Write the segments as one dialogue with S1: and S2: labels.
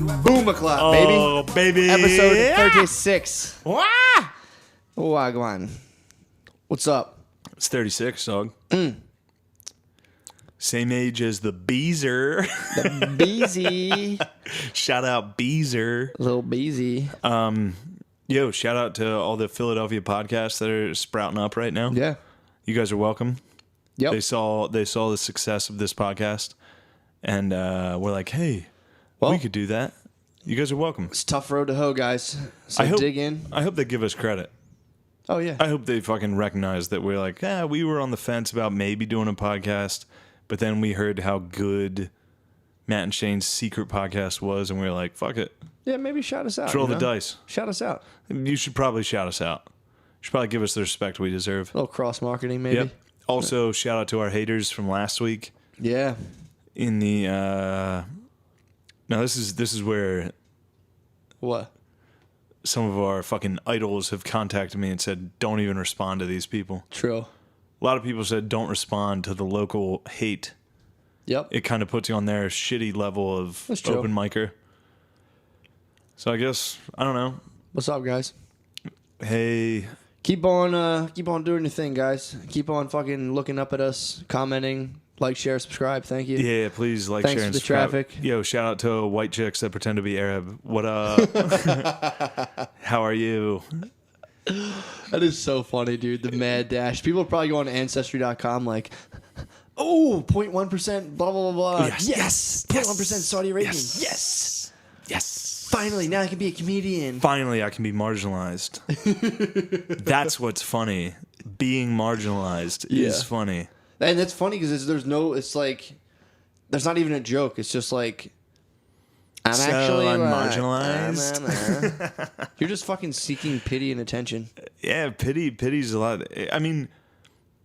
S1: Boom o'clock, baby.
S2: Oh, baby.
S1: Episode 36.
S2: Wah!
S1: Wagwan. What's up?
S2: It's 36, dog. Same age as the Beezer.
S1: The Beezy.
S2: Shout out Beezer.
S1: Little Beezy.
S2: Yo, shout out to all the Philadelphia podcasts that are sprouting up right now.
S1: Yeah.
S2: You guys are welcome.
S1: Yep.
S2: They saw the success of this podcast, and we're like, hey, we could do that. You guys are welcome.
S1: It's a tough road to hoe, guys. So dig in.
S2: I hope they give us credit.
S1: Oh, yeah.
S2: I hope they fucking recognize that we're like, we were on the fence about maybe doing a podcast, but then we heard how good Matt and Shane's secret podcast was, and we were like, fuck it.
S1: Yeah, maybe shout us out.
S2: Roll the dice.
S1: Shout us out.
S2: You should probably shout us out. You should probably give us the respect we deserve.
S1: A little cross-marketing, maybe.
S2: Yep. Also, shout out to our haters from last week.
S1: Yeah.
S2: In the now this is where
S1: What?
S2: some of our fucking idols have contacted me and said, don't even respond to these people.
S1: True.
S2: A lot of people said, don't respond to the local hate.
S1: Yep.
S2: It kind of puts you on their shitty level of
S1: That's true.
S2: open micer. So I guess, I don't know.
S1: What's up, guys?
S2: Hey,
S1: Keep on doing your thing, guys. Keep on fucking looking up at us, commenting, like, share, subscribe. Thank you.
S2: yeah, please like,
S1: Thanks
S2: share,
S1: for
S2: and
S1: the
S2: subscribe.
S1: traffic.
S2: Yo, shout out to white chicks that pretend to be Arab. What up? How are you?
S1: That is so funny, dude. The mad dash. People probably go on Ancestry.com like, oh, 0.1%, blah, blah, blah, blah. Yes. 0.1% Saudi Arabian. Yes. Finally, now I can be a comedian.
S2: Finally, I can be marginalized. That's what's funny. Being marginalized is funny.
S1: And it's funny because it's like, there's not even a joke. It's just like, I'm
S2: marginalized.
S1: You're just fucking seeking pity and attention.
S2: Yeah, pity's a lot. I mean,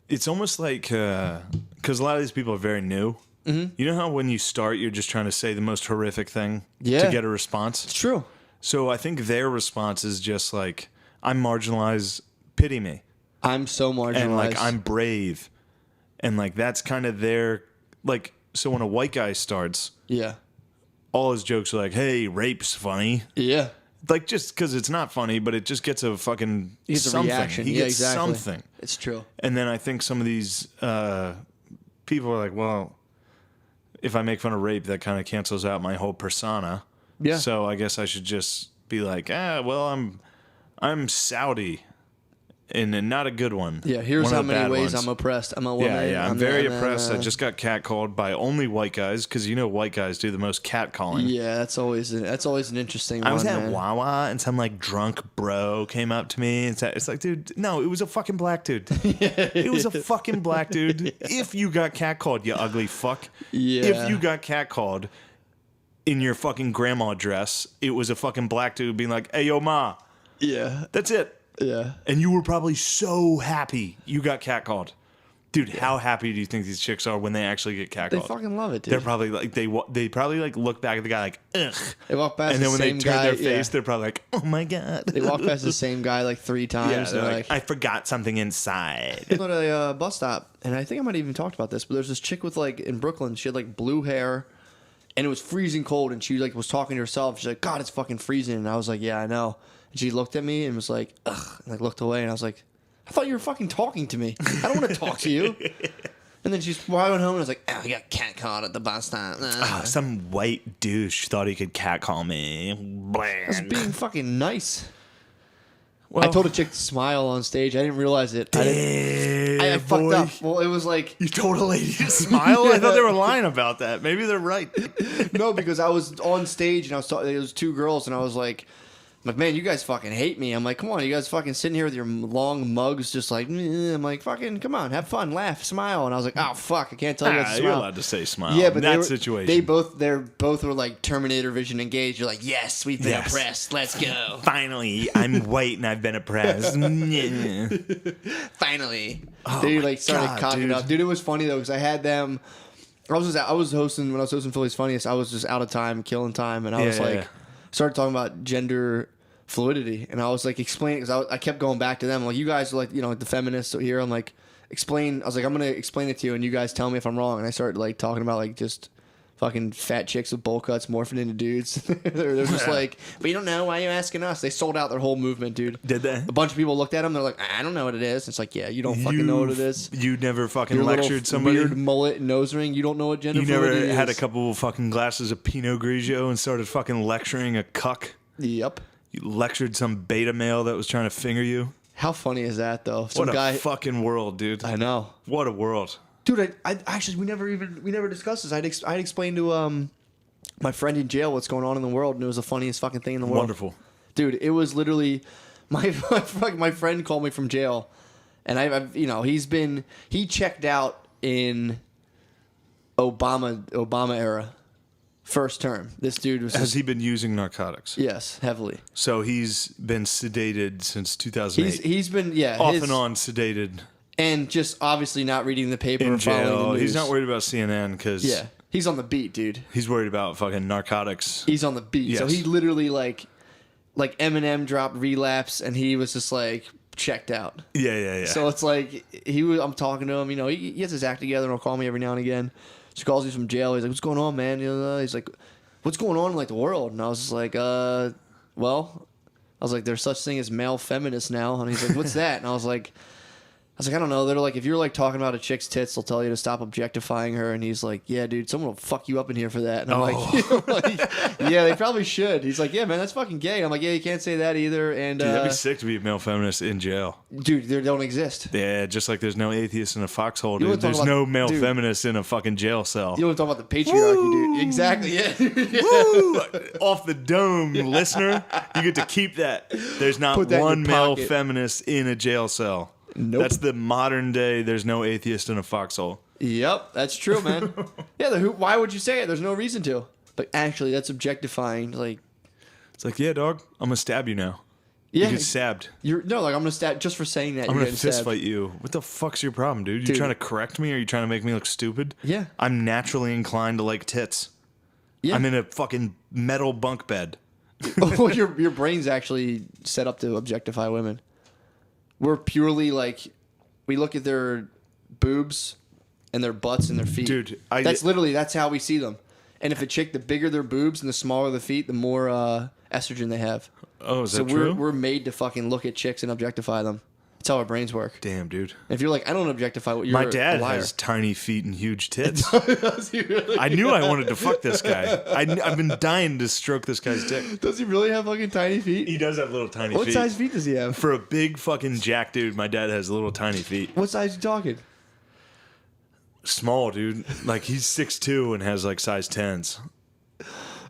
S2: it's almost like, because a lot of these people are very new. Mm-hmm. You know how when you start, you're just trying to say the most horrific thing to get a response?
S1: It's true.
S2: So I think their response is just like, I'm marginalized, pity me.
S1: I'm so marginalized.
S2: And like, I'm brave. And like, that's kind of their, like, so when a white guy starts, all his jokes are like, hey, rape's funny.
S1: Yeah.
S2: Like, just because it's not funny, but it just gets a fucking something.
S1: Reaction.
S2: He gets something.
S1: It's true.
S2: And then I think some of these people are like, well, if I make fun of rape, that kind of cancels out my whole persona. Yeah. So I guess I should just be like, well, I'm Saudi, and not a good one.
S1: Yeah, here's how many ways I'm oppressed. I'm a woman.
S2: Yeah, I'm very oppressed. I just got catcalled by only white guys, because you know white guys do the most catcalling.
S1: Yeah, that's always an interesting one.
S2: I was at
S1: man.
S2: Wawa, and some like drunk bro came up to me and said, it's like, dude, no, it was a fucking black dude. It was a fucking black dude. If you got catcalled, you ugly fuck.
S1: Yeah.
S2: If you got catcalled in your fucking grandma dress, it was a fucking black dude being like, hey, yo, ma.
S1: Yeah.
S2: That's it.
S1: Yeah.
S2: And you were probably so happy you got catcalled. Dude, how happy do you think these chicks are when they actually get catcalled?
S1: They fucking love it, dude.
S2: They're probably like, they probably like look back at the guy like, ugh.
S1: They walk past
S2: and then
S1: the
S2: when
S1: same
S2: they turn
S1: guy,
S2: their face, they're probably like, oh my God.
S1: They walk past the same guy like 3 times.
S2: Yeah,
S1: and
S2: they're
S1: they're
S2: like, I forgot something inside.
S1: I go to a bus stop, and I think I might have even talked about this, but there's this chick with like, in Brooklyn, she had like blue hair, and it was freezing cold, and she like was talking to herself. She's like, God, it's fucking freezing. And I was like, yeah, I know. And she looked at me and was like, ugh, and like looked away, and I was like, I thought you were fucking talking to me. I don't want to talk to you. And then I went home and I was like, I got catcalled at the bus stop.
S2: Some white douche thought he could catcall me.
S1: I was being fucking nice.
S2: Well,
S1: I told a chick to smile on stage. I didn't realize it. I fucked up. Well, it was like...
S2: You told a lady to smile? I thought they were lying about that. Maybe they're right.
S1: No, because I was on stage and I was talking... There was 2 girls and I was like... man, you guys fucking hate me. I'm like, come on, you guys fucking sitting here with your long mugs just like... I'm like, fucking, come on, have fun, laugh, smile. And I was like, oh, fuck, I can't tell you guys to smile.
S2: You're allowed to say smile
S1: yeah, but
S2: in that situation.
S1: They both were like Terminator vision engaged. You're like, yes, we've been oppressed. Let's go.
S2: Finally, I'm white and I've been oppressed.
S1: Finally. They like started cocking up. Dude, it was funny though, because I had them... I was hosting, when I was hosting Philly's Funniest, I was just out of time, killing time. And I was started talking about gender... fluidity, and I was like explaining, because I kept going back to them like, you guys are like, you know, the feminists here. I'm like, explain. I was like, I'm gonna explain it to you, and you guys tell me if I'm wrong. And I started like talking about like just fucking fat chicks with bowl cuts morphing into dudes. they're just like, but you don't know, why are you asking us? They sold out their whole movement, dude.
S2: Did they?
S1: A bunch of people looked at them. They're like, I don't know what it is. It's like, yeah, you don't fucking know what it is.
S2: You never fucking
S1: Your
S2: lectured
S1: little
S2: somebody.
S1: Weird mullet and nose ring. You don't know what gender
S2: You
S1: fluidity
S2: never
S1: is.
S2: had a couple fucking glasses of Pinot Grigio and started fucking lecturing a cuck.
S1: Yep.
S2: You lectured some beta male that was trying to finger you.
S1: How funny is that, though? Some
S2: What a
S1: guy.
S2: fucking world, dude.
S1: I know.
S2: What a world.
S1: Dude, I actually we never discussed this. I'd explained to my friend in jail what's going on in the world, and it was the funniest fucking thing in the world.
S2: Wonderful.
S1: Dude, it was literally my friend called me from jail, and I've he checked out in Obama era, first term. This dude was
S2: Has he been using narcotics?
S1: yes, heavily.
S2: So he's been sedated since 2008.
S1: He's been
S2: off and on sedated
S1: and just obviously not reading the paper
S2: in
S1: or following
S2: jail.
S1: the news.
S2: He's not worried about CNN because
S1: Yeah, he's on the beat, dude.
S2: he's worried about fucking narcotics.
S1: He's on the beat. So
S2: Yes.
S1: he literally like Eminem dropped Relapse, and he was just like checked out.
S2: Yeah.
S1: So it's like I'm talking to him. He gets his act together, and he'll call me every now and again. He calls me from jail. He's like, "What's going on, man?" He's like, "What's going on in like the world?" And I was just like, well, I was like, "There's such thing as male feminists now." And he's like, "What's that?" And I was like, I don't know. They're like, if you're like talking about a chick's tits, they'll tell you to stop objectifying her. And he's like, yeah, dude, someone will fuck you up in here for that. And I'm like, yeah, they probably should. He's like, yeah, man, that's fucking gay. I'm like, yeah, you can't say that either. And
S2: Dude, that'd be sick to be a male feminist in jail.
S1: dude, they don't exist.
S2: Yeah, just like there's no atheist in a foxhole,
S1: You wanna
S2: dude.
S1: talk
S2: There's
S1: about-
S2: no male
S1: dude.
S2: feminist in a fucking jail cell.
S1: You want to talk about the patriarchy, dude? Exactly. Yeah.
S2: Woo! Off the dome, listener. You get to keep that. There's not
S1: Put that in
S2: one
S1: your
S2: male
S1: pocket.
S2: feminist in a jail cell.
S1: Nope.
S2: That's the modern day. There's no atheist in a foxhole.
S1: Yep, that's true, man. Yeah, why would you say it? There's no reason to. But actually, that's objectifying. Like,
S2: It's like, yeah, dog, I'm gonna stab you now.
S1: yeah,
S2: You get stabbed.
S1: I'm gonna stab just for saying that.
S2: I'm
S1: you're
S2: gonna
S1: getting
S2: fist
S1: stabbed.
S2: fight you. What the fuck's your problem, dude? You
S1: Dude.
S2: trying to correct me, or you trying to make me look stupid?
S1: Yeah.
S2: I'm naturally inclined to like tits.
S1: Yeah.
S2: I'm in a fucking metal bunk bed.
S1: Well, your brain's actually set up to objectify women. We're purely like, we look at their boobs and their butts and their feet.
S2: Dude,
S1: that's how we see them. And if a chick, the bigger their boobs and the smaller the feet, the more estrogen they have.
S2: Oh, is
S1: So
S2: that true?
S1: we're made to fucking look at chicks and objectify them. That's how our brains work.
S2: Damn, dude.
S1: If you're like, I don't objectify what you're
S2: My dad
S1: a liar.
S2: has tiny feet and huge tits.
S1: Does he really?
S2: I knew I wanted to fuck this guy. I've been dying to stroke this guy's dick.
S1: Does he really have fucking tiny feet?
S2: He does have little tiny
S1: What
S2: feet.
S1: size feet does he have?
S2: For a big fucking jack dude, my dad has little tiny feet.
S1: What size are you talking?
S2: Small, dude. Like he's 6'2" and has like size 10s.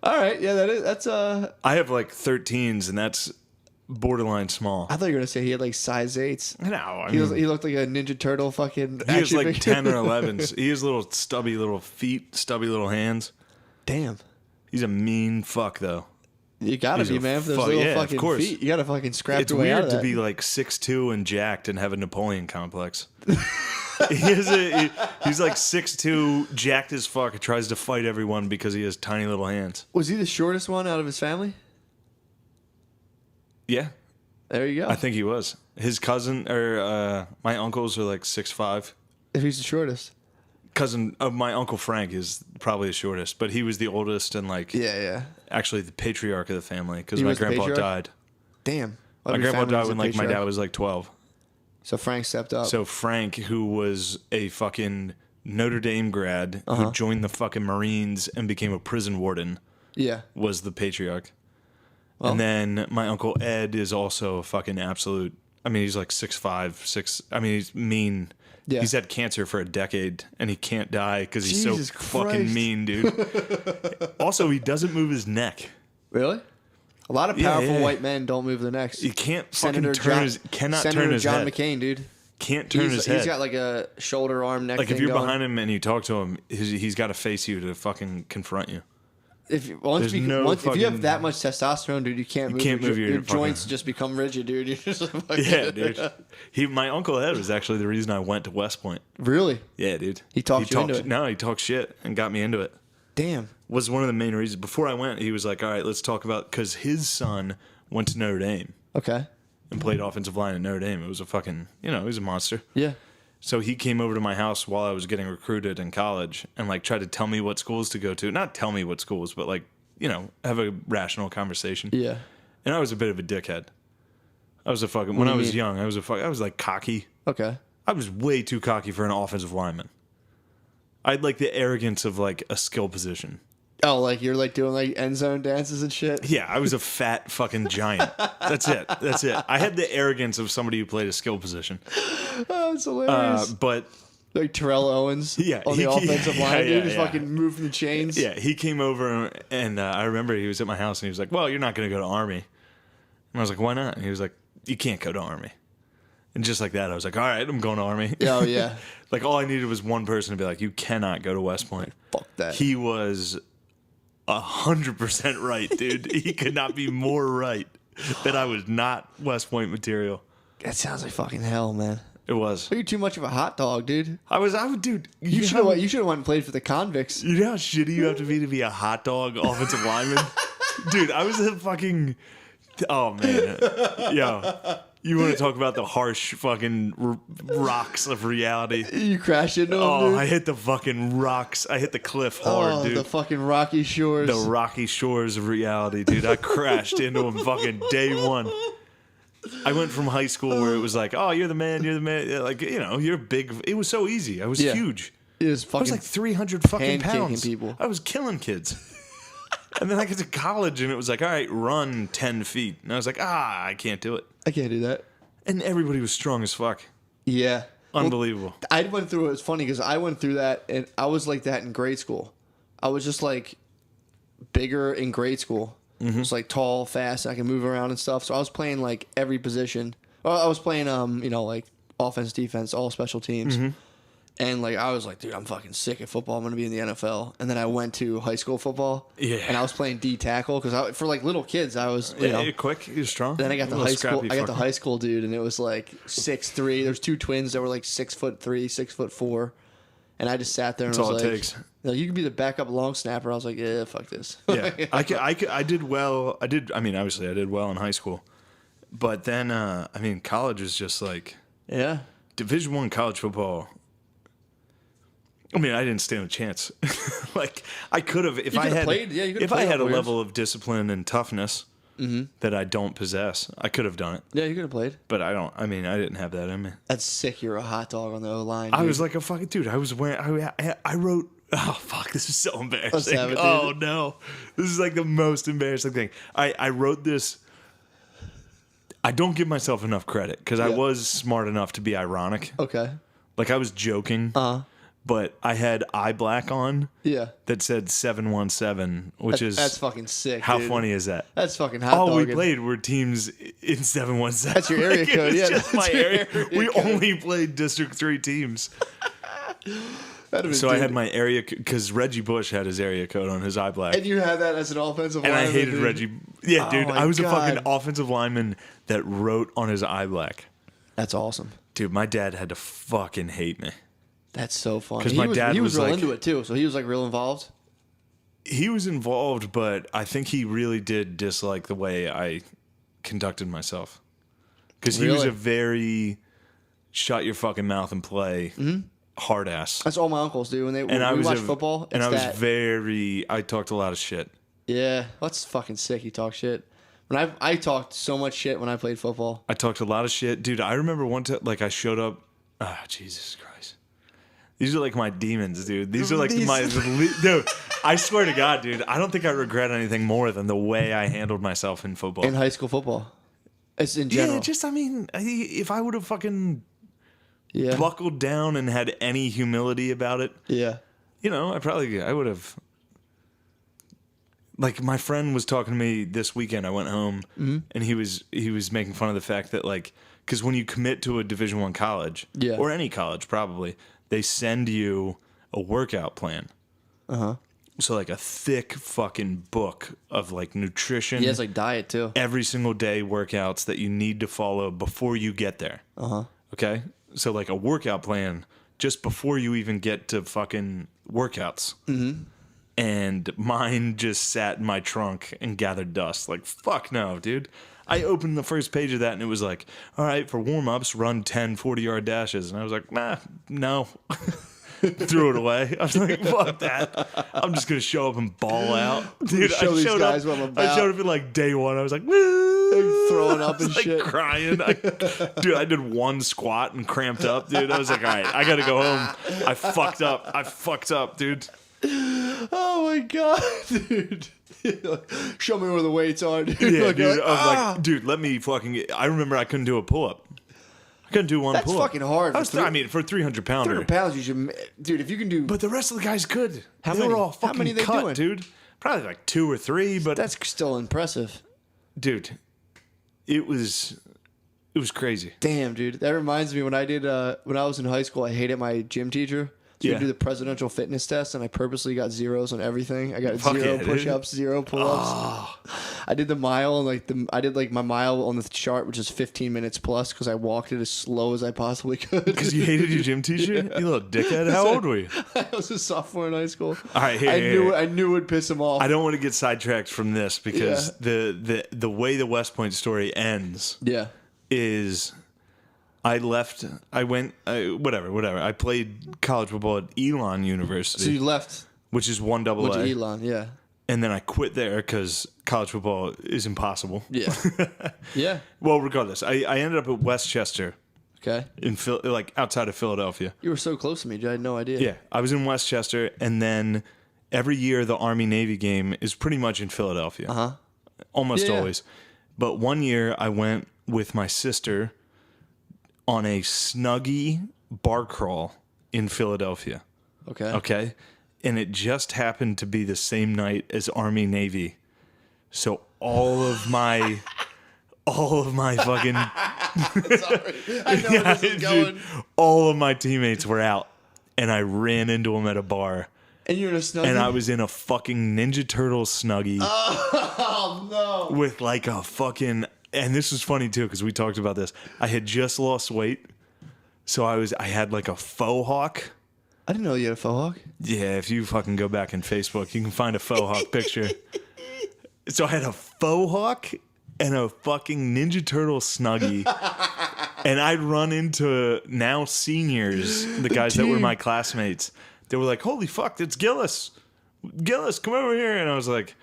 S1: All right, yeah, that's
S2: I have like 13s and that's borderline small.
S1: I thought you were gonna say he had like size 8s.
S2: No, I
S1: He
S2: mean,
S1: looked like a Ninja Turtle fucking.
S2: he has
S1: action
S2: like
S1: figure.
S2: 10 or 11s. He has little stubby little feet, stubby little hands.
S1: Damn,
S2: He's a mean fuck though.
S1: you gotta
S2: He's
S1: be,
S2: a
S1: man. For those
S2: fuck-
S1: little
S2: yeah, of
S1: fucking
S2: course.
S1: feet, you gotta fucking scrap
S2: It's
S1: your way out
S2: weird
S1: of
S2: to
S1: that.
S2: be like 6'2" and jacked and have a Napoleon complex. He's like 6'2", jacked as fuck, tries to fight everyone because he has tiny little hands.
S1: Was he the shortest one out of his family?
S2: Yeah,
S1: There you go.
S2: I think he was. His cousin or my uncles are like 6'5".
S1: if he's the shortest.
S2: Cousin of my uncle Frank is probably the shortest, but he was the oldest and like
S1: Yeah.
S2: actually the patriarch of the family because
S1: He
S2: my
S1: was the
S2: grandpa
S1: patriarch?
S2: died.
S1: Damn.
S2: My grandpa died when like my dad was like 12.
S1: So Frank stepped up.
S2: So Frank, who was a fucking Notre Dame grad who joined the fucking Marines and became a prison warden,
S1: yeah.
S2: was the patriarch.
S1: Well.
S2: And then my uncle Ed is also a fucking absolute. I mean, he's like 6'5", 6. I mean, he's mean.
S1: Yeah.
S2: He's had cancer for a decade and he can't die because he's
S1: Jesus
S2: so fucking
S1: Christ.
S2: mean, dude. Also, he doesn't move his neck.
S1: Really? A lot of
S2: Yeah,
S1: powerful
S2: yeah.
S1: white men don't move their necks.
S2: He can't fucking
S1: Senator
S2: turn
S1: John,
S2: his. Cannot
S1: Senator
S2: turn his
S1: John
S2: head.
S1: McCain, dude.
S2: Can't turn his head.
S1: He's got like a shoulder, arm, neck.
S2: Like
S1: thing
S2: if you're
S1: going.
S2: behind him and you talk to him, he's got to face you to fucking confront you.
S1: If you
S2: There's no
S1: if you have
S2: fucking-
S1: that much testosterone, dude, you can't move. Your
S2: fucking-
S1: joints just become rigid, dude. You're just fucking,
S2: Yeah, dude. My uncle Ed was actually the reason I went to Westpoint.
S1: Really?
S2: Yeah, dude.
S1: He talked you into it?
S2: No, he talked shit and got me into it.
S1: Damn.
S2: Was one of the main reasons. Before I went, he was like, all right, let's talk about, because his son went to Notre Dame
S1: Okay.
S2: and played offensive line at Notre Dame. It was a fucking, he was a monster.
S1: Yeah.
S2: So he came over to my house while I was getting recruited in college and like tried to tell me what schools to go to. Not tell me what schools, but like, you know, have a rational conversation.
S1: Yeah.
S2: And I was a bit of a dickhead. I was a fucking, when I was young, I was like cocky.
S1: Okay.
S2: I was way too cocky for an offensive lineman. I had like the arrogance of like a skill position.
S1: Oh, like you're like doing like end zone dances and shit?
S2: Yeah, I was a fat fucking giant. That's it. I had the arrogance of somebody who played a skill position.
S1: Oh, it's hilarious.
S2: But
S1: like Terrell Owens on the offensive line, dude, just fucking moving the chains.
S2: Yeah, he came over and I remember he was at my house and he was like, well, you're not going to go to Army. And I was like, why not? And he was like, you can't go to Army. And just like that, I was like, all right, I'm going to Army.
S1: Oh, yeah.
S2: Like, all I needed was one person to be like, you cannot go to Westpoint.
S1: Fuck that.
S2: He was 100% right, dude. He could not be more right that I was not West Point material.
S1: That sounds like fucking hell, man.
S2: It was.
S1: You're too much of a hot dog, dude.
S2: I would, dude.
S1: You should have went and played for the convicts.
S2: You know how shitty you have to be a hot dog offensive lineman? Dude, I was a fucking... Oh, man. Yo. You want to talk about the harsh fucking rocks of reality?
S1: You crashed into them,
S2: Oh,
S1: dude?
S2: I hit the fucking rocks. I hit the cliff hard, dude.
S1: The fucking rocky shores.
S2: The rocky shores of reality, dude. I crashed into them fucking day one. I went from high school where it was like, oh, you're the man. Like, you know, you're big. It was so easy. I was huge.
S1: It was fucking
S2: I was like 300 fucking pounds.
S1: People.
S2: I was killing kids. And then I got to college and it was like, all right, run 10 feet. And I was like, I can't do it.
S1: I can't do that.
S2: And everybody was strong as fuck.
S1: Yeah.
S2: Unbelievable.
S1: Well, I went through it. It's funny because I went through that and I was like that in grade school. I was just like bigger in grade school. Mm-hmm. Just like tall, fast, I can move around and stuff. So I was playing like every position. Well, I was playing, you know, like offense, defense, all special teams. Mm-hmm. And like I was like, dude, I'm fucking sick of football. I'm gonna be in the NFL. And then I went to high school football. Yeah. And I was playing D tackle because for like little kids, I was
S2: you're quick, you're strong.
S1: Then I got the high school. I got the high school dude, and it was like 6'3". There's two twins that were like 6'3", 6'4", and I just sat there and
S2: That's
S1: was
S2: all
S1: like,
S2: it takes.
S1: You could be the backup long snapper. I was like, yeah, fuck this.
S2: Yeah, I did well. I mean, obviously, I did well in high school, but then I mean, college was just like Division I college football. I mean, I didn't stand a chance. Like I could have if I had played. Yeah, if I had a level of discipline and toughness that I don't possess, I could have done it.
S1: Yeah, you could have played.
S2: But I don't. I mean, I didn't have that in me.
S1: That's sick. You're a hot dog on the O line.
S2: I was like a fucking dude. I was wearing. I wrote. Oh fuck! This is so embarrassing. Oh no! This is like the most embarrassing thing. I wrote this. I don't give myself enough credit because I was smart enough to be ironic.
S1: Okay.
S2: Like I was joking. But I had eye black on. Yeah. That said 717, which
S1: that's fucking sick.
S2: How
S1: dude.
S2: funny is that?
S1: That's fucking hot.
S2: All we played were teams in 717.
S1: That's your area code. Yeah,
S2: that's my area. We only played District 3 teams. So I had my area because Reggie Bush had his area code on his eye black.
S1: And you had that as an offensive lineman.
S2: And I hated Reggie. Yeah, dude. I was a fucking offensive lineman that wrote on his eye black.
S1: That's awesome.
S2: Dude, my dad had to fucking hate me.
S1: That's so funny.
S2: Because my dad
S1: he was real
S2: like,
S1: into it too, so he was like real involved.
S2: He was involved, but I think he really did dislike the way I conducted myself. Because he was a very shut your fucking mouth and play hard ass.
S1: That's all my uncles do when we watch football.
S2: And I talked a lot of shit.
S1: Yeah, that's fucking sick. You talk shit. When I talked so much shit when I played football.
S2: I talked a lot of shit, dude. I remember one time, like I showed up. Ah, Jesus Christ. These are like my demons, dude. These are like dude, I swear to God, dude, I don't think I regret anything more than the way I handled myself in football.
S1: In high school football. It's in general.
S2: Yeah, just, I mean, if I would have fucking buckled down and had any humility about it, you know, I would have. Like, my friend was talking to me this weekend. I went home, and he was making fun of the fact that, like, because when you commit to a Division I college, or any college probably, they send you a workout plan. So, like, a thick fucking book of, like, nutrition.
S1: Yeah, it's like diet, too.
S2: Every single day workouts that you need to follow before you get there. Okay? So, like, a workout plan just before you even get to fucking workouts. and mine just sat in my trunk and gathered dust. Like, fuck no, dude. I opened the first page of that and it was like, all right, for warm-ups, run 10 40-yard dashes. And I was like, nah, no. Threw it away. I was like, fuck that. I'm just going to show up and ball out. Dude, I showed up in like day one. I was like, woo!
S1: Throwing up and
S2: like
S1: shit.
S2: Crying. Dude, I did one squat and cramped up, dude. I was like, all right, I got to go home. I fucked up, dude.
S1: Oh my God, dude. Show me where the weights are, dude.
S2: Yeah, dude. I was like, dude, let me fucking. I remember I couldn't do a pull up. I couldn't do one
S1: That's
S2: pull up.
S1: fucking hard.
S2: I mean, for a 300 pounder.
S1: 300 pounds, you should. Dude, if you can do.
S2: But the rest of the guys could.
S1: How
S2: they
S1: many?
S2: were all
S1: How
S2: fucking
S1: many they
S2: cut,
S1: doing?
S2: dude. Probably like 2 or 3, but.
S1: That's still impressive.
S2: Dude, it was crazy.
S1: Damn, dude. That reminds me when I did. When I was in high school, I hated my gym teacher. So you do the presidential fitness test, and I purposely got zeros on everything. I got zero push-ups, 0 pull-ups. Oh. I did the mile, and I did my mile on the chart, which is 15 minutes plus, because I walked it as slow as I possibly could.
S2: Because you hated your gym teacher? Yeah. You little dickhead. How old were you?
S1: I was a sophomore in high school.
S2: All right,
S1: I knew it would piss him off.
S2: I don't want to get sidetracked from this because the way the Westpoint story ends is... I played college football at Elon University.
S1: So you left.
S2: Which is 1AA.
S1: Elon, yeah.
S2: And then I quit there because college football is impossible.
S1: Yeah. Yeah.
S2: Well, regardless, I ended up at Westchester.
S1: Okay.
S2: Outside of Philadelphia.
S1: You were so close to me, I had no idea.
S2: Yeah. I was in Westchester, and then every year the Army-Navy game is pretty much in Philadelphia.
S1: Uh-huh.
S2: Almost always. But one year I went with my sister on a Snuggie bar crawl in Philadelphia. Okay. And it just happened to be the same night as Army Navy. So all of my fucking
S1: Sorry. I know where this is going.
S2: Dude, all of my teammates were out and I ran into them at a bar.
S1: And you're in a Snuggie?
S2: And I was in a fucking Ninja Turtle Snuggie.
S1: Oh no.
S2: With like a fucking... And this was funny too because we talked about this. I had just lost weight, so I had like a faux hawk.
S1: I didn't know you had a faux hawk.
S2: Yeah, if you fucking go back in Facebook, you can find a faux hawk picture. So I had a faux hawk and a fucking Ninja Turtle Snuggie, and I'd run into now seniors, the guys that were my classmates. They were like, "Holy fuck, it's Gillis! Gillis, come over here!" And I was like,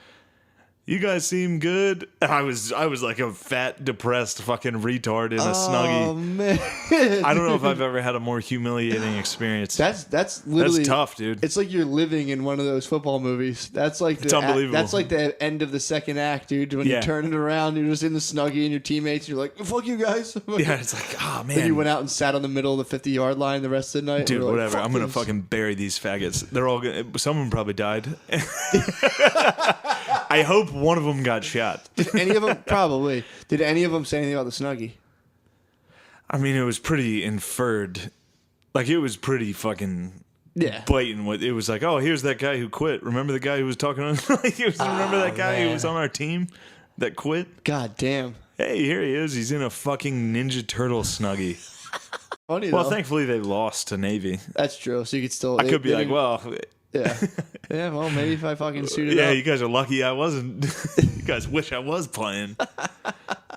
S2: "You guys seem good." I was like a fat, depressed fucking retard in a Snuggie.
S1: Oh man!
S2: I don't know if I've ever had a more humiliating experience.
S1: That's literally
S2: that's tough, dude.
S1: It's like you're living in one of those football movies. That's like
S2: it's unbelievable.
S1: That's like the end of the second act, dude. When you turn it around, you're just in the Snuggie and your teammates. You're like, "Fuck you guys!"
S2: Yeah, it's like, oh man.
S1: Then you went out and sat on the middle of the 50-yard line the rest of the night.
S2: Dude, whatever.
S1: Like,
S2: I'm gonna fucking bury these faggots. They're all gonna. Some of them probably died. I hope one of them got shot.
S1: Did any of them probably? Did any of them say anything about the Snuggie?
S2: I mean, it was pretty inferred. Like it was pretty fucking blatant. With it was like, oh, here's that guy who quit. Remember the guy who was talking on? Remember that guy who was on our team that quit?
S1: God damn.
S2: Hey, here he is. He's in a fucking Ninja Turtle Snuggie.
S1: Funny
S2: well,
S1: though.
S2: Thankfully they lost to Navy.
S1: That's true. So you could still.
S2: I could be like, well.
S1: Yeah. Yeah, well, maybe if I fucking suited up.
S2: Yeah, you guys are lucky I wasn't. You guys wish I was playing.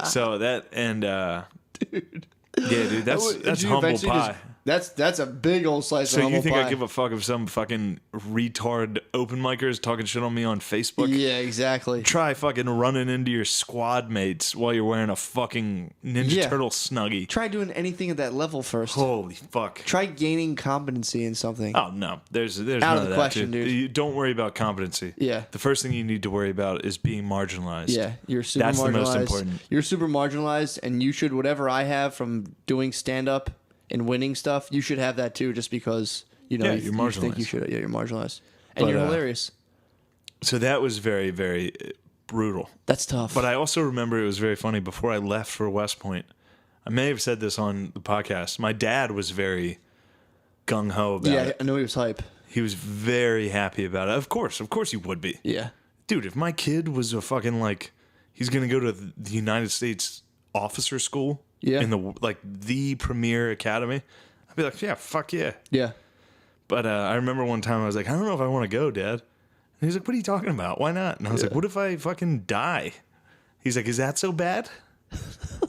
S2: So that, and, dude. Yeah, dude, that's humble pie.
S1: That's a big old slice of humble pie.
S2: So you think I give a fuck if some fucking retard open micers talking shit on me on Facebook?
S1: Yeah, exactly.
S2: Try fucking running into your squad mates while you're wearing a fucking Ninja Turtle Snuggie.
S1: Try doing anything at that level first.
S2: Holy fuck.
S1: Try gaining competency in something.
S2: Oh, no. There's
S1: out
S2: none
S1: of the question, dude.
S2: You don't worry about competency.
S1: Yeah.
S2: The first thing you need to worry about is being marginalized.
S1: Yeah, you're super
S2: That's
S1: marginalized.
S2: the most important.
S1: You're super marginalized, and you should, whatever I have from doing stand-up and winning stuff, you should have that too, just because, you know,
S2: you're marginalized.
S1: You think you should. Yeah, you're marginalized. And you're hilarious.
S2: So that was very, very brutal.
S1: That's tough.
S2: But I also remember it was very funny before I left for Westpoint. I may have said this on the podcast. My dad was very gung-ho about it.
S1: Yeah, I know he was hype.
S2: He was very happy about it. Of course he would be.
S1: Yeah.
S2: Dude, if my kid was a fucking, like, he's going to go to the United States officer school in the premier academy, I'd be like, yeah, fuck yeah.
S1: Yeah.
S2: But I remember one time I was like, I don't know if I want to go, Dad. And And he's like, what are you talking about? Why not? And I was like, what if I fucking die? He's like, is that so bad?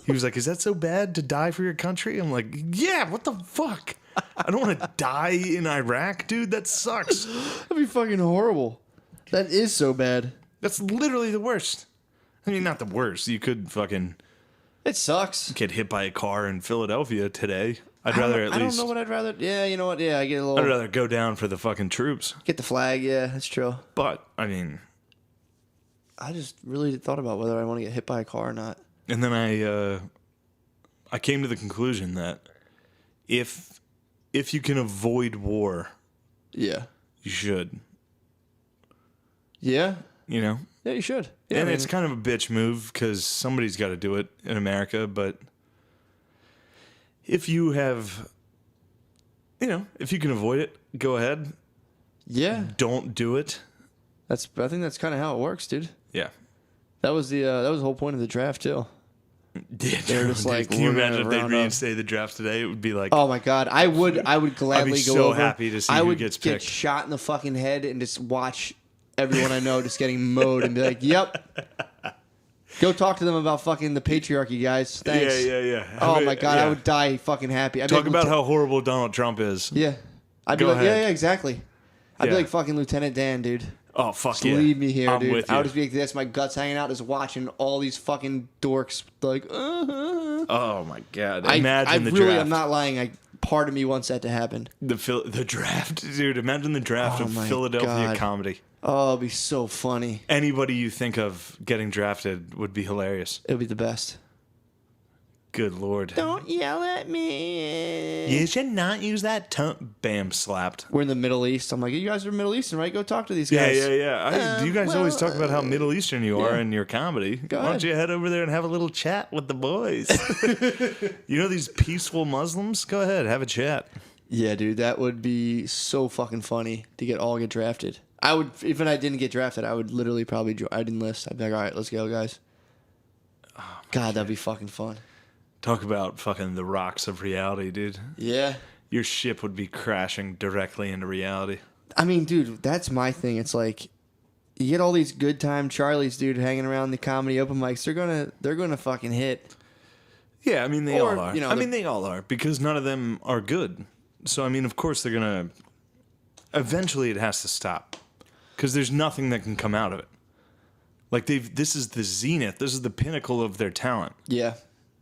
S2: He was like, is that so bad to die for your country? I'm like, yeah, what the fuck? I don't want to die in Iraq, dude. That sucks.
S1: That'd be fucking horrible. That is so bad.
S2: That's literally the worst. I mean, not the worst. You could fucking...
S1: It sucks.
S2: Get hit by a car in Philadelphia today. I don't
S1: know what I'd rather... Yeah, you know what? Yeah, I get a little...
S2: I'd rather go down for the fucking troops.
S1: Get the flag, yeah, that's true.
S2: But, I mean...
S1: I just really thought about whether I want to get hit by a car or not.
S2: And then I came to the conclusion that if you can avoid war...
S1: Yeah.
S2: You should.
S1: Yeah.
S2: You know?
S1: Yeah, you should. Yeah,
S2: and it's kind of a bitch move because somebody's got to do it in America, but... If you have, if you can avoid it, go ahead.
S1: Yeah.
S2: Don't do it.
S1: I think that's kind of how it works, dude.
S2: Yeah.
S1: That was the whole point of the draft too.
S2: They're just like, can you imagine if they reinstate the draft today? It would be like,
S1: oh my god, I would gladly
S2: I'd be
S1: go
S2: so
S1: over.
S2: Happy to see who gets picked.
S1: I would get shot in the fucking head and just watch everyone I know just getting mowed and be like, yep. Go talk to them about fucking the patriarchy, guys. Thanks.
S2: Yeah.
S1: Oh my god, I would die fucking happy.
S2: Talk about how horrible Donald Trump is.
S1: Yeah. I'd be like, yeah, exactly. I'd be like fucking Lieutenant Dan, dude.
S2: Oh, fuck
S1: just
S2: yeah.
S1: leave me here,
S2: I'm
S1: dude.
S2: with you.
S1: I would just be like this, my guts hanging out, just watching all these fucking dorks like,
S2: Oh my god. Imagine the
S1: really,
S2: draft.
S1: I'm not lying. Part of me wants that to happen.
S2: The draft, dude. Imagine the draft of Philadelphia comedy.
S1: Oh, it'd be so funny.
S2: Anybody you think of getting drafted would be hilarious.
S1: It would be the best.
S2: Good Lord.
S1: Don't yell at me.
S2: You should not use that tone. Bam, slapped.
S1: We're in the Middle East. I'm like, you guys are Middle Eastern, right? Go talk to these guys.
S2: Yeah. You guys always talk about how Middle Eastern you are in your comedy. Why don't you head over there and have a little chat with the boys? You know these peaceful Muslims? Go ahead, have a chat.
S1: Yeah, dude, that would be so fucking funny to get drafted. I would, even if I didn't get drafted, I would literally probably I'd enlist. I'd be like, all right, let's go, guys. Oh, God, that'd be fucking fun.
S2: Talk about fucking the rocks of reality, dude.
S1: Yeah.
S2: Your ship would be crashing directly into reality.
S1: I mean, dude, that's my thing. It's like, you get all these good time Charlies, dude, hanging around the comedy open mics. They're gonna fucking hit.
S2: Yeah, I mean, they all are. They all are, because none of them are good. So, I mean, of course they're gonna... Eventually it has to stop. Because there's nothing that can come out of it. Like, this is the zenith. This is the pinnacle of their talent.
S1: Yeah.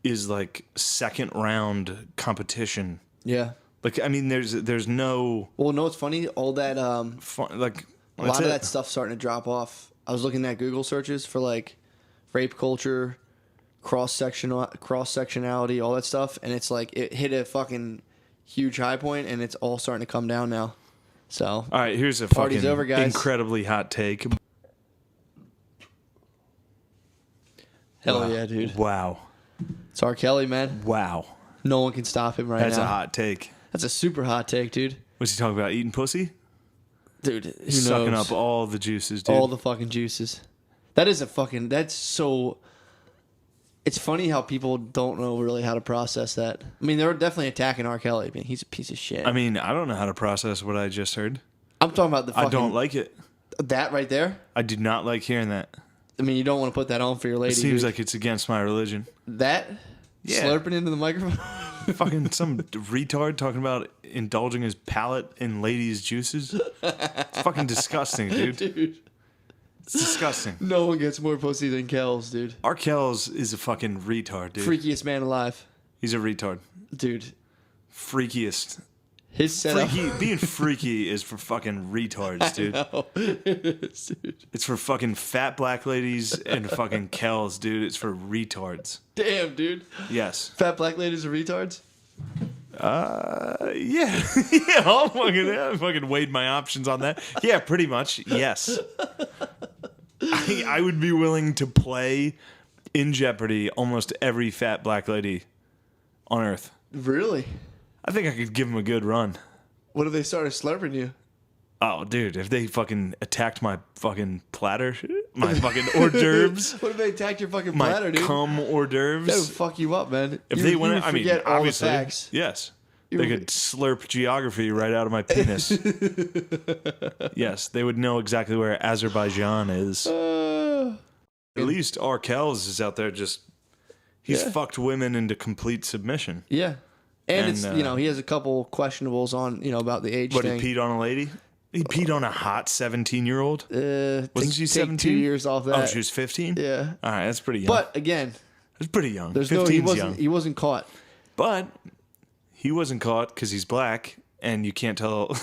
S2: Is like second round competition.
S1: Yeah.
S2: Like, I mean, there's no...
S1: Well, no, it's funny. All that...
S2: like,
S1: a lot of that stuff's starting to drop off. I was looking at Google searches for, like, rape culture, cross-sectionality, all that stuff. And it's like, it hit a fucking huge high point, and it's all starting to come down now. So...
S2: All right, here's a
S1: party's
S2: fucking
S1: over, guys.
S2: Incredibly hot take.
S1: Hell yeah, dude.
S2: Wow.
S1: It's R. Kelly, man.
S2: Wow.
S1: No one can stop him
S2: That's
S1: now.
S2: a hot take.
S1: That's a super hot take, dude.
S2: What's he talking about? Eating pussy?
S1: Dude, who
S2: Sucking
S1: knows?
S2: up all the juices, dude.
S1: All the fucking juices. That's so... It's funny how people don't know really how to process that. I mean, they're definitely attacking R. Kelly. I mean, he's a piece of shit.
S2: I mean, I don't know how to process what I just heard.
S1: I'm talking about the fucking...
S2: I don't like it.
S1: That right there?
S2: I do not like hearing that.
S1: I mean, you don't want to put that on for your lady.
S2: It seems
S1: dude.
S2: like it's against my religion.
S1: That?
S2: Yeah.
S1: Slurping into the microphone?
S2: Fucking some retard talking about indulging his palate in ladies' juices. It's fucking disgusting, dude.
S1: Dude.
S2: It's disgusting.
S1: No one gets more pussy than Kels, dude.
S2: R. Kels is a fucking retard, dude.
S1: Freakiest man alive.
S2: He's a retard.
S1: Dude.
S2: Freakiest.
S1: His setup.
S2: Being freaky is for fucking retards, dude.
S1: I know. It is, dude.
S2: It's for fucking fat black ladies and fucking Kels, dude. It's for retards.
S1: Damn, dude.
S2: Yes.
S1: Fat black ladies are retards?
S2: Yeah. Yeah, I fucking weighed my options on that. Yeah, pretty much. Yes. I would be willing to play in Jeopardy almost every fat black lady on Earth.
S1: Really?
S2: I think I could give them a good run.
S1: What if they started slurping you?
S2: Oh, dude, if they fucking attacked my fucking platter, my fucking hors d'oeuvres.
S1: What if they attacked your fucking platter, dude?
S2: My cum hors d'oeuvres.
S1: That would fuck you up, man.
S2: If they went, I mean,
S1: forget all the
S2: obviously,
S1: facts.
S2: yes. They could slurp geography right out of my penis. Yes, they would know exactly where Azerbaijan is. At least our Kels is out there just... He's fucked women into complete submission.
S1: Yeah. And it's, he has a couple questionables on, about the age thing.
S2: What, he peed on a lady? He peed on a hot 17-year-old? Wasn't she 17?
S1: 2 years off that.
S2: Oh, she was 15?
S1: Yeah.
S2: All right, that's pretty young.
S1: But, again...
S2: That's pretty young.
S1: 15's
S2: young.
S1: He wasn't caught.
S2: But he wasn't caught because he's black, and you can't tell...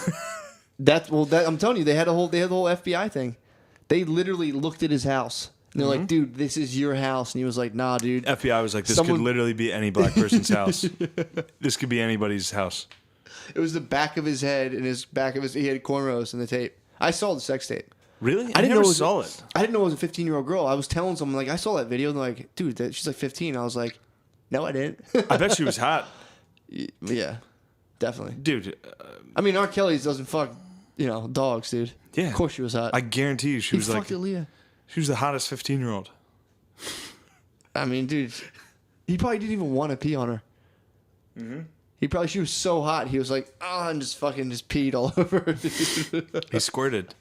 S1: I'm telling you, they had the whole FBI thing. They literally looked at his house. And they're like, dude, this is your house. And he was like, nah, dude.
S2: FBI was like, this could literally be any black person's house. This could be anybody's house.
S1: It was the back of his head and he had cornrows in the tape. I saw the sex tape.
S2: Really? I never saw it.
S1: I didn't know it was a 15-year-old girl. I was telling someone, like, I saw that video. And they're like, dude, she's like 15. I was like, no, I didn't.
S2: I bet she was hot.
S1: Yeah, definitely.
S2: Dude.
S1: I mean, R. Kelly's doesn't fuck, dogs, dude.
S2: Yeah.
S1: Of course she was hot.
S2: I guarantee you she was like...
S1: Aaliyah.
S2: She was the hottest 15-year-old.
S1: I mean, dude, he probably didn't even want to pee on her. Mm-hmm. She was so hot, he was like, and just peed all over her.
S2: He squirted.